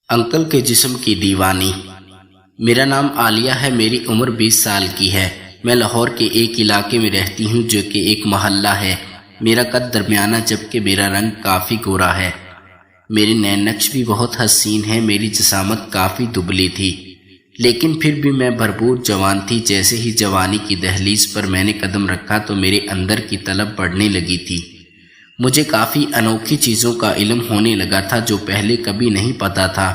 Uncle کے جسم کی دیوانی۔ میرا نام عالیہ ہے، میری عمر 20 سال کی ہے۔ میں لاہور کے ایک علاقے میں رہتی ہوں جو کہ ایک محلہ ہے۔ میرا قد درمیانہ جبکہ میرا رنگ کافی گورا ہے۔ میرے نین نقش بھی بہت حسین ہیں۔ میری جسامت کافی دبلی تھی لیکن پھر بھی میں بھرپور جوان تھی۔ جیسے ہی جوانی کی دہلیز پر میں نے قدم رکھا تو میرے اندر کی طلب بڑھنے لگی تھی۔ مجھے کافی انوکھی چیزوں کا علم ہونے لگا تھا جو پہلے کبھی نہیں پتا تھا۔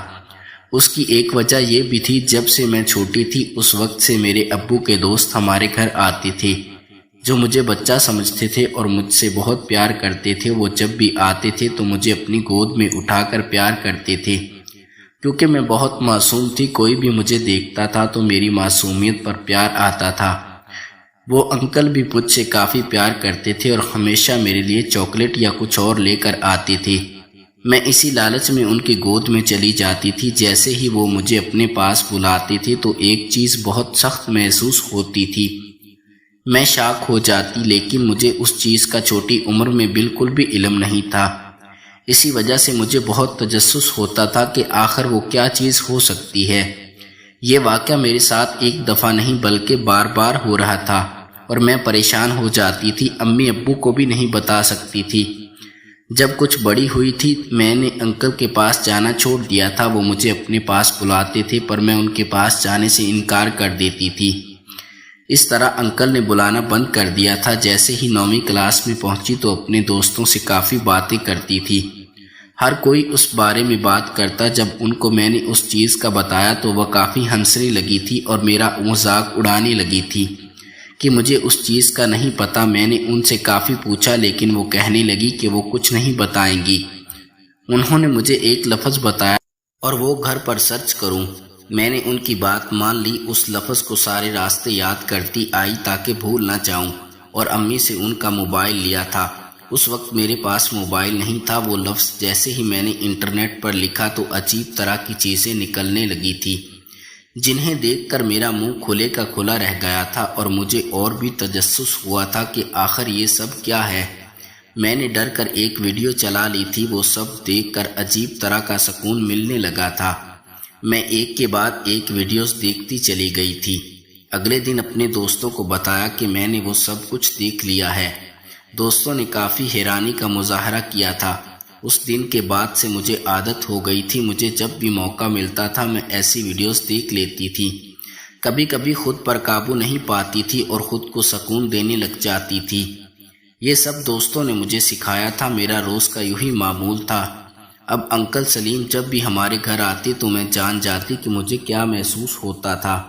اس کی ایک وجہ یہ بھی تھی، جب سے میں چھوٹی تھی اس وقت سے میرے ابو کے دوست ہمارے گھر آتے تھے جو مجھے بچہ سمجھتے تھے اور مجھ سے بہت پیار کرتے تھے۔ وہ جب بھی آتے تھے تو مجھے اپنی گود میں اٹھا کر پیار کرتے تھے کیونکہ میں بہت معصوم تھی۔ کوئی بھی مجھے دیکھتا تھا تو میری معصومیت پر پیار آتا تھا۔ وہ انکل بھی مجھ سے کافی پیار کرتے تھے اور ہمیشہ میرے لیے چاکلیٹ یا کچھ اور لے کر آتے تھے۔ میں اسی لالچ میں ان کی گود میں چلی جاتی تھی۔ جیسے ہی وہ مجھے اپنے پاس بلاتے تھے تو ایک چیز بہت سخت محسوس ہوتی تھی۔ میں شاک ہو جاتی، لیکن مجھے اس چیز کا چھوٹی عمر میں بالکل بھی علم نہیں تھا۔ اسی وجہ سے مجھے بہت تجسس ہوتا تھا کہ آخر وہ کیا چیز ہو سکتی ہے۔ یہ واقعہ میرے ساتھ ایک دفعہ نہیں بلکہ بار بار ہو رہا تھا اور میں پریشان ہو جاتی تھی۔ امی ابو کو بھی نہیں بتا سکتی تھی۔ جب کچھ بڑی ہوئی تھی میں نے انکل کے پاس جانا چھوڑ دیا تھا۔ وہ مجھے اپنے پاس بلاتے تھے پر میں ان کے پاس جانے سے انکار کر دیتی تھی۔ اس طرح انکل نے بلانا بند کر دیا تھا۔ جیسے ہی 9ویں کلاس میں پہنچی تو اپنے دوستوں سے کافی باتیں کرتی تھی۔ ہر کوئی اس بارے میں بات کرتا۔ جب ان کو میں نے اس چیز کا بتایا تو وہ کافی ہنسنے لگی تھی اور میرا مذاق اڑانے لگی تھی کہ مجھے اس چیز کا نہیں پتا۔ میں نے ان سے کافی پوچھا لیکن وہ کہنے لگی کہ وہ کچھ نہیں بتائیں گی۔ انہوں نے مجھے ایک لفظ بتایا اور وہ گھر پر سرچ کروں۔ میں نے ان کی بات مان لی۔ اس لفظ کو سارے راستے یاد کرتی آئی تاکہ بھول نہ جاؤں، اور امی سے ان کا موبائل لیا تھا۔ اس وقت میرے پاس موبائل نہیں تھا۔ وہ لفظ جیسے ہی میں نے انٹرنیٹ پر لکھا تو عجیب طرح کی چیزیں نکلنے لگی تھی جنہیں دیکھ کر میرا منہ کھلے کا کھلا رہ گیا تھا اور مجھے اور بھی تجسس ہوا تھا کہ آخر یہ سب کیا ہے۔ میں نے ڈر کر ایک ویڈیو چلا لی تھی۔ وہ سب دیکھ کر عجیب طرح کا سکون ملنے لگا تھا۔ میں ایک کے بعد ایک ویڈیوز دیکھتی چلی گئی تھی۔ اگلے دن اپنے دوستوں کو بتایا کہ میں نے وہ سب کچھ دیکھ لیا ہے۔ دوستوں نے کافی حیرانی کا مظاہرہ کیا تھا۔ اس دن کے بعد سے مجھے عادت ہو گئی تھی، مجھے جب بھی موقع ملتا تھا میں ایسی ویڈیوز دیکھ لیتی تھی۔ کبھی کبھی خود پر قابو نہیں پاتی تھی اور خود کو سکون دینے لگ جاتی تھی۔ یہ سب دوستوں نے مجھے سکھایا تھا۔ میرا روز کا یہی معمول تھا۔ اب انکل سلیم جب بھی ہمارے گھر آتے تو میں جان جاتی کہ مجھے کیا محسوس ہوتا تھا،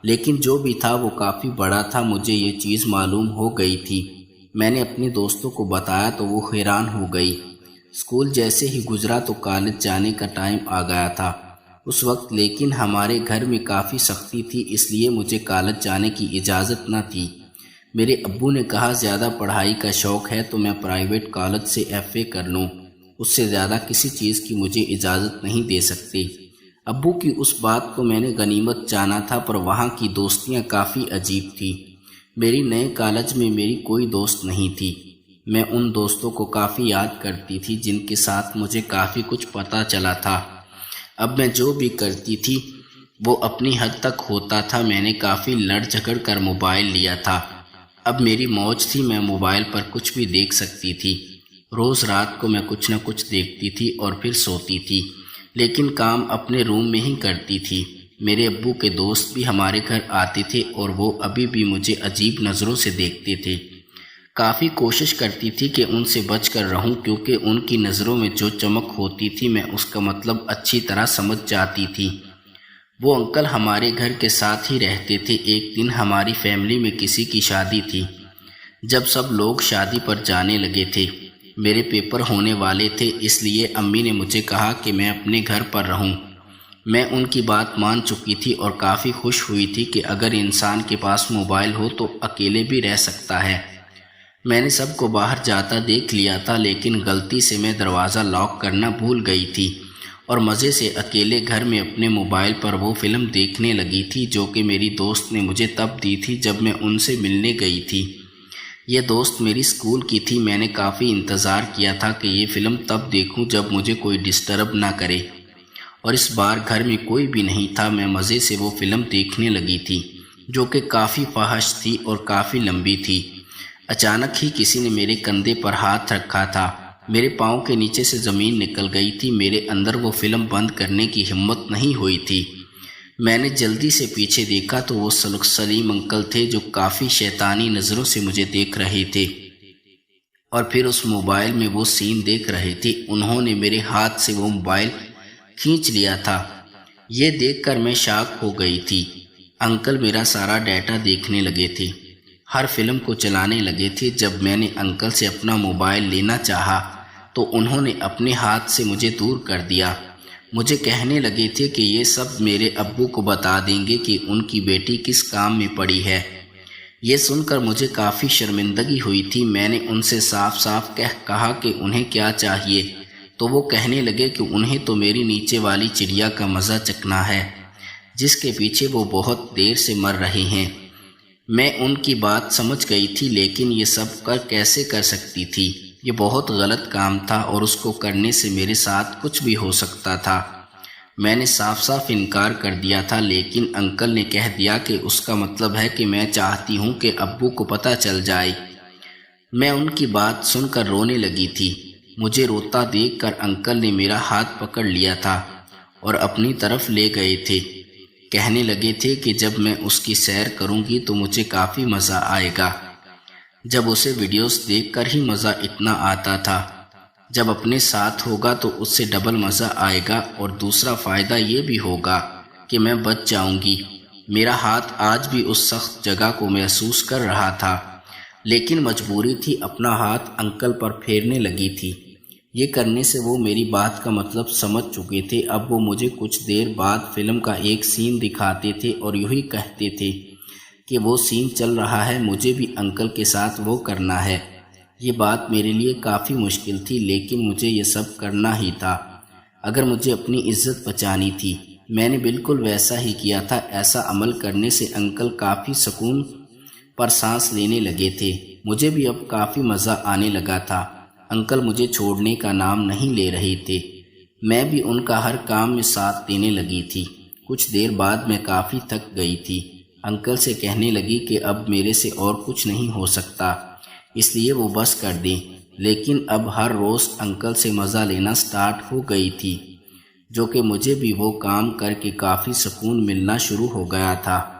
لیکن جو بھی تھا وہ کافی بڑا تھا۔ مجھے یہ چیز معلوم ہو گئی تھی۔ میں نے اپنے دوستوں کو بتایا تو وہ حیران ہو گئی۔ اسکول جیسے ہی گزرا تو کالج جانے کا ٹائم آ گیا تھا اس وقت، لیکن ہمارے گھر میں کافی سختی تھی اس لیے مجھے کالج جانے کی اجازت نہ تھی۔ میرے ابو نے کہا زیادہ پڑھائی کا شوق ہے تو میں پرائیویٹ کالج سے FA کر لوں، اس سے زیادہ کسی چیز کی مجھے اجازت نہیں دے سکتے۔ ابو کی اس بات کو میں نے غنیمت جانا تھا پر وہاں کی دوستیاں کافی عجیب تھی۔ میری نئے کالج میں میری کوئی دوست نہیں تھی۔ میں ان دوستوں کو کافی یاد کرتی تھی جن کے ساتھ مجھے کافی کچھ پتہ چلا تھا۔ اب میں جو بھی کرتی تھی وہ اپنی حد تک ہوتا تھا۔ میں نے کافی لڑ جھگڑ کر موبائل لیا تھا۔ اب میری موج تھی، میں موبائل پر کچھ بھی دیکھ سکتی تھی۔ روز رات کو میں کچھ نہ کچھ دیکھتی تھی اور پھر سوتی تھی، لیکن کام اپنے روم میں ہی کرتی تھی۔ میرے ابو کے دوست بھی ہمارے گھر آتے تھے اور وہ ابھی بھی مجھے عجیب نظروں سے دیکھتے تھے۔ کافی کوشش کرتی تھی کہ ان سے بچ کر رہوں کیونکہ ان کی نظروں میں جو چمک ہوتی تھی میں اس کا مطلب اچھی طرح سمجھ جاتی تھی۔ وہ انکل ہمارے گھر کے ساتھ ہی رہتے تھے۔ ایک دن ہماری فیملی میں کسی کی شادی تھی۔ جب سب لوگ شادی پر جانے لگے تھے، میرے پیپر ہونے والے تھے، اس لیے امی نے مجھے کہا کہ میں اپنے گھر پر رہوں۔ میں ان کی بات مان چکی تھی اور کافی خوش ہوئی تھی کہ اگر انسان کے پاس موبائل ہو تو اکیلے بھی رہ سکتا ہے۔ میں نے سب کو باہر جاتا دیکھ لیا تھا لیکن غلطی سے میں دروازہ لاک کرنا بھول گئی تھی اور مزے سے اکیلے گھر میں اپنے موبائل پر وہ فلم دیکھنے لگی تھی جو کہ میری دوست نے مجھے تب دی تھی جب میں ان سے ملنے گئی تھی۔ یہ دوست میری اسکول کی تھی۔ میں نے کافی انتظار کیا تھا کہ یہ فلم تب دیکھوں جب مجھے کوئی ڈسٹرب نہ کرے اور اس بار گھر میں کوئی بھی نہیں تھا۔ میں مزے سے وہ فلم دیکھنے لگی تھی جو کہ کافی فحش تھی اور کافی لمبی تھی۔ اچانک ہی کسی نے میرے کندھے پر ہاتھ رکھا تھا۔ میرے پاؤں کے نیچے سے زمین نکل گئی تھی۔ میرے اندر وہ فلم بند کرنے کی ہمت نہیں ہوئی تھی۔ میں نے جلدی سے پیچھے دیکھا تو وہ سلیم انکل تھے جو کافی شیطانی نظروں سے مجھے دیکھ رہے تھے اور پھر اس موبائل میں وہ سین دیکھ رہے تھے۔ انہوں نے میرے ہاتھ سے وہ موبائل کھینچ لیا تھا۔ یہ دیکھ کر میں شاک ہو گئی تھی۔ انکل میرا سارا ڈیٹا دیکھنے لگے تھے، ہر فلم کو چلانے لگے تھے۔ جب میں نے انکل سے اپنا موبائل لینا چاہا تو انہوں نے اپنے ہاتھ سے مجھے دور کر دیا۔ مجھے کہنے لگے تھے کہ یہ سب میرے ابو کو بتا دیں گے کہ ان کی بیٹی کس کام میں پڑی ہے۔ یہ سن کر مجھے کافی شرمندگی ہوئی تھی۔ میں نے ان سے صاف صاف کہا کہ انہیں کیا چاہیے، تو وہ کہنے لگے کہ انہیں تو میری نیچے والی چڑیا کا مزہ چکھنا ہے جس کے پیچھے وہ بہت دیر سے مر رہے ہیں۔ میں ان کی بات سمجھ گئی تھی، لیکن یہ سب کیسے کر سکتی تھی؟ یہ بہت غلط کام تھا اور اس کو کرنے سے میرے ساتھ کچھ بھی ہو سکتا تھا۔ میں نے صاف صاف انکار کر دیا تھا، لیکن انکل نے کہہ دیا کہ اس کا مطلب ہے کہ میں چاہتی ہوں کہ ابو کو پتہ چل جائے۔ میں ان کی بات سن کر رونے لگی تھی۔ مجھے روتا دیکھ کر انکل نے میرا ہاتھ پکڑ لیا تھا اور اپنی طرف لے گئے تھے۔ کہنے لگے تھے کہ جب میں اس کی سیر کروں گی تو مجھے کافی مزہ آئے گا۔ جب اسے ویڈیوز دیکھ کر ہی مزہ اتنا آتا تھا، جب اپنے ساتھ ہوگا تو اس سے ڈبل مزہ آئے گا، اور دوسرا فائدہ یہ بھی ہوگا کہ میں بچ جاؤں گی۔ میرا ہاتھ آج بھی اس سخت جگہ کو محسوس کر رہا تھا، لیکن مجبوری تھی، اپنا ہاتھ انکل پر پھیرنے لگی تھی۔ یہ کرنے سے وہ میری بات کا مطلب سمجھ چکے تھے۔ اب وہ مجھے کچھ دیر بعد فلم کا ایک سین دکھاتے تھے اور یہی کہتے تھے کہ وہ سین چل رہا ہے، مجھے بھی انکل کے ساتھ وہ کرنا ہے۔ یہ بات میرے لیے کافی مشکل تھی، لیکن مجھے یہ سب کرنا ہی تھا اگر مجھے اپنی عزت بچانی تھی۔ میں نے بالکل ویسا ہی کیا تھا۔ ایسا عمل کرنے سے انکل کافی سکون پر سانس لینے لگے تھے۔ مجھے بھی اب کافی مزہ آنے لگا تھا۔ انکل مجھے چھوڑنے کا نام نہیں لے رہے تھے۔ میں بھی ان کا ہر کام میں ساتھ دینے لگی تھی۔ کچھ دیر بعد میں کافی تھک گئی تھی۔ انکل سے کہنے لگی کہ اب میرے سے اور کچھ نہیں ہو سکتا، اس لیے وہ بس کر دیں۔ لیکن اب ہر روز انکل سے مزہ لینا سٹارٹ ہو گئی تھی، جو کہ مجھے بھی وہ کام کر کے کافی سکون ملنا شروع ہو گیا تھا۔